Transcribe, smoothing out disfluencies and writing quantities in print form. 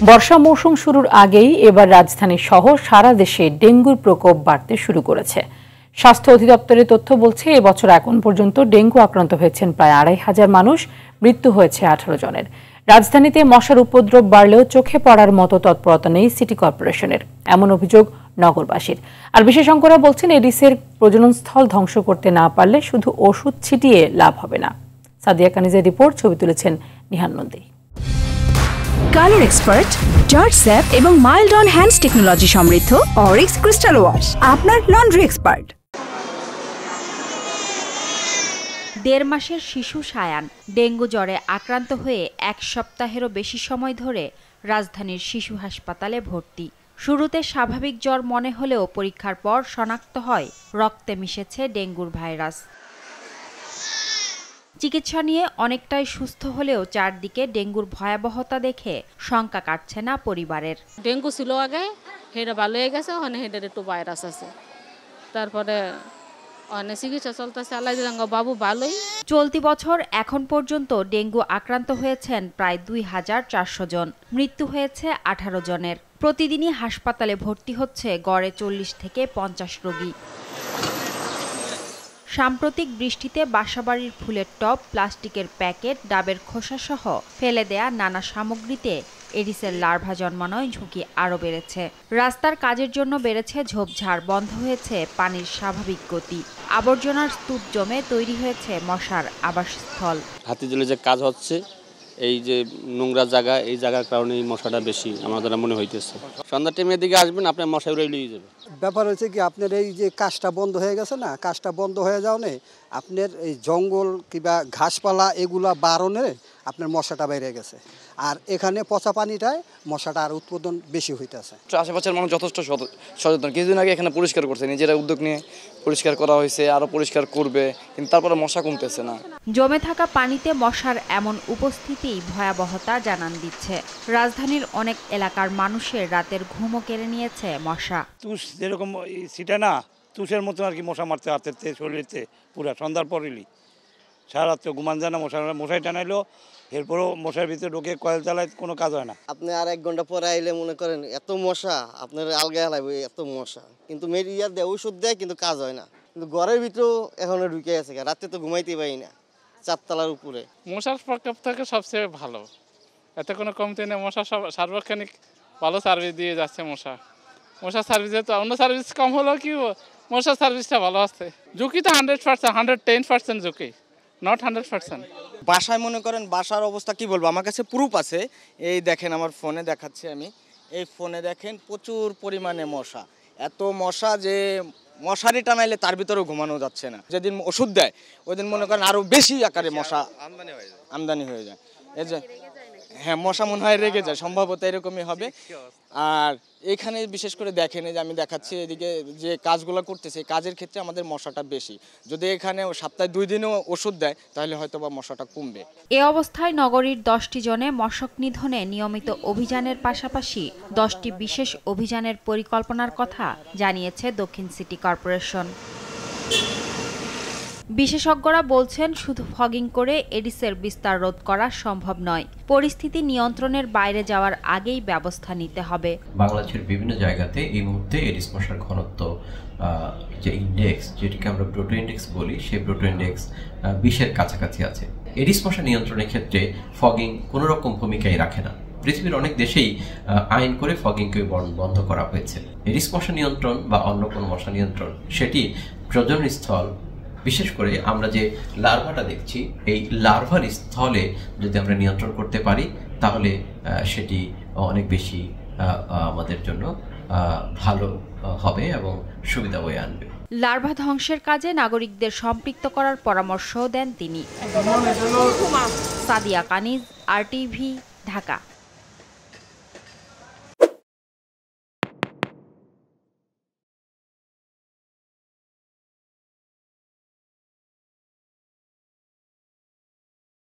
বর্ষা মৌসুম শুরুর আগেই এবার রাজধানী সহ সারা দেশে ডেঙ্গুর প্রকোপ বাড়তে শুরু করেছে। স্বাস্থ্য অধিদপ্তরের তথ্য বলছে, এবছর এখন পর্যন্ত ডেঙ্গু আক্রান্ত হয়েছেন প্রায় ২৫০০ মানুষ, মৃত্যু হয়েছে ১৮ জনের। রাজধানীতে মশার উপদ্রব বাড়লেও চোখে পড়ার মতো তৎপরতা নেই সিটি কর্পোরেশনের, এমন অভিযোগ নগরবাসীর। আর বিশেষজ্ঞরা বলছেন, এডিসের প্রজননস্থল ধ্বংস করতে না পারলে শুধু ওষুধ ছিটিয়ে লাভ হবে না। সাদিয়া কানিজের রিপোর্ট, ছবি তুলেছেন Nihan Nandi. Colour expert, George sap এবং মাইল্ড অন হ্যান্ডস টেকনোলজি সমৃদ্ধ অরিক্স ক্রিস্টাল ওয়াশ আপনার লন্ড্রি এক্সপার্ট। ১.৫ মাসের শিশু সায়ান ডেঙ্গু জ্বরে আক্রান্ত হয়ে ১ সপ্তাহেরও বেশি সময় ধরে রাজধানীর শিশু হাসপাতালে ভর্তি। শুরুতে স্বাভাবিক জ্বর মনে হলেও পরীক্ষার পর শনাক্ত হয় রক্তে মিশেছে ডেঙ্গুর ভাইরাস। চিকিৎসা নিয়ে অনেকটাই সুস্থ হলেও চারদিকে ডেঙ্গুর ভয়াবহতা দেখে শঙ্কা কাটছে না পরিবারের। ডেঙ্গু ছিল আগে, সেটা ভালো হয়ে গেছে, ওখানে সেটার একটু ভাইরাস আছে, তারপরে অনেক চিকিৎসা চলতেছে, আল্লাহ বাবু ভালোই। চলতি বছর এখন পর্যন্ত ডেঙ্গু আক্রান্ত হয়েছেন প্রায় ২৪০০ জন, মৃত্যু হয়েছে ১৮ জনের। প্রতিদিনই হাসপাতালে ভর্তি হচ্ছে গড়ে ৪০ থেকে ৫০ রোগী। সাম্প্রতিক বৃষ্টিতে বাসাবাড়ির ফুলের টব, প্লাস্টিকের প্যাকেট, ডাবের খোসাসহ ফেলে দেয়া নানা সামগ্রীতে এডিসের লার্ভা জন্মানোর ঝুঁকি আরও বেড়েছে। রাস্তার কাজের জন্য বেড়েছে ঝোপঝাড়, বন্ধ হয়েছে পানির স্বাভাবিক গতি, আবর্জনার স্তূপ জমে তৈরি হয়েছে মশার আবাসস্থল। হাতিঝিলে যে কাজ হচ্ছে, এই যে নোংরা জায়গা, এই জায়গার কারণে এই মশাটা বেশি আমাদের মনে হইতেছে। সন্ধ্যার টাইমের দিকে আসবেন, আপনার মশা উড়ে নিয়ে যাবে। ব্যাপার হচ্ছে কি, আপনার এই যে কাজটা বন্ধ হয়ে গেছে না, কাজটা বন্ধ হয়ে যাওয়ানে আপনার এই জঙ্গল কিংবা ঘাসপালা এগুলা বারণে আপনার মশাটা বেড়ে গেছে, আর এখানে পচা পানিটায় মশাটা আর উৎপাদন বেশি হইতেছে। আশেপাশের মানুষ যথেষ্ট সচেতন। কিছুদিন আগে এখানে পরিষ্কার করছে, নিজেরা উদ্যোগ নিয়ে পরিষ্কার করা হয়েছে, আরও পরিষ্কার করবে, কিন্তু তারপরে মশা কমতেছে না। জমে থাকা পানিতে মশার এমন উপস্থিতি ভয়াবহতা জানান দিচ্ছে। রাজধানীর অনেক এলাকার মানুষের রাতের ঘুমও কেড়ে নিয়েছে মশা। তুষ যেরকম সিটা না, তুষের মতো আর কি মশা মারতে হাতেতে শরীরেতে পুরা সন্ধ্যার পরেই সারা রাত ঘুমান যায় না। মশাই টানাইলো, এরপরও মশার ভিতরে ঢুকে কয়েল চালায়, কোনো কাজ হয় না। আপনি আর 1 ঘন্টা পরে আইলে মনে করেন এত মশা, আপনার আলগা লাগবে এত মশা, কিন্তু মেডিয়ার দেয়, ওষুধ দেয়, কিন্তু কাজ হয় না। কিন্তু ঘরের ভিতরেও এখনো ঢুকে আছে, রাতে তো ঘুমাইতে পারি না, 4 তলার উপরে। মশার প্রকোপ থেকে সবচেয়ে ভালো, এতে কোনো কমতি নেই। মশা সার্বক্ষণিক ভালো সার্ভিস দিয়ে যাচ্ছে। মশা সার্ভিসে তো অন্য সার্ভিস কম হলেও কি, মশার সার্ভিসটা ভালো আছে। ঝুঁকি তো 100%, 110% ঝুঁকি, নট 100%। বাসায় মনে করেন, বাসার অবস্থা কি বলবো, আমার কাছে প্রুফ আছে। এই দেখেন, আমার ফোনে দেখাচ্ছি আমি, এই ফোনে দেখেন প্রচুর পরিমাণে মশা, এত মশা যে মশারি টানাইলে তার ভিতরেও ঘুমানো যাচ্ছে না। যেদিন ওষুধ দেয় ওই দিন মনে করেন আরও বেশি আকারে মশা আমদানি হয়ে যায়। এই যে হ্যাঁ, মশা মনে হয় রেগে যায়, সম্ভবত এরকমই হবে। আর এখানে বিশেষ করে দেখেন, যে আমি দেখাচ্ছি এদিকে যে কাজগুলো করতেছে, কাজের ক্ষেত্রে আমাদের মশাটা বেশি। যদি এখানে সপ্তাহে 2 দিনও ওষুধ দেয়, তাহলে হয়তো বা মশাটা কমবে। এ অবস্থায় নগরীর 10টি জনে মশক নিধনে নিয়মিত অভিযানের পাশাপাশি 10টি বিশেষ অভিযানের পরিকল্পনার কথা জানিয়েছে দক্ষিণ সিটি কর্পোরেশন। বিশেষজ্ঞরা বলছেন, শুধু ফগিং করে এডিসের বিস্তার রোধ করা সম্ভব নয়। পরিস্থিতি নিয়ন্ত্রণের বাইরে যাওয়ার আগেই ব্যবস্থা নিতে হবে। বাংলাদেশের বিভিন্ন জায়গাতে এই মুহূর্তে এডিস মশার ঘনত্ব, যে ইন্ডেক্স, যেটিকে আমরা ব্রোটো ইন্ডেক্স বলি, সেই ব্রোটো ইন্ডেক্স 20-এর কাছাকাছি আছে। এডিস মশা নিয়ন্ত্রণের ক্ষেত্রে ফগিং কোনো রকম ভূমিকাই রাখে না। পৃথিবীর অনেক দেশেই আইন করে ফগিংকে বন্ধ করা হয়েছে। এডিস মশা নিয়ন্ত্রণ বা অন্য কোনো মশা নিয়ন্ত্রণ, সেটি প্রজননস্থল, বিশেষ করে আমরা যে লার্ভাটা দেখছি, এই লার্ভার স্থলে যদি আমরা নিয়ন্ত্রণ করতে পারি, তাহলে সেটি অনেক বেশি আমাদের জন্য ভালো হবে এবং সুবিধা বয়ে আনবে। লার্ভা ধ্বংসের কাজে নাগরিকদের সম্পৃক্ত করার পরামর্শও দেন তিনি। সাদিয়া কানিজ, RTV, ঢাকা।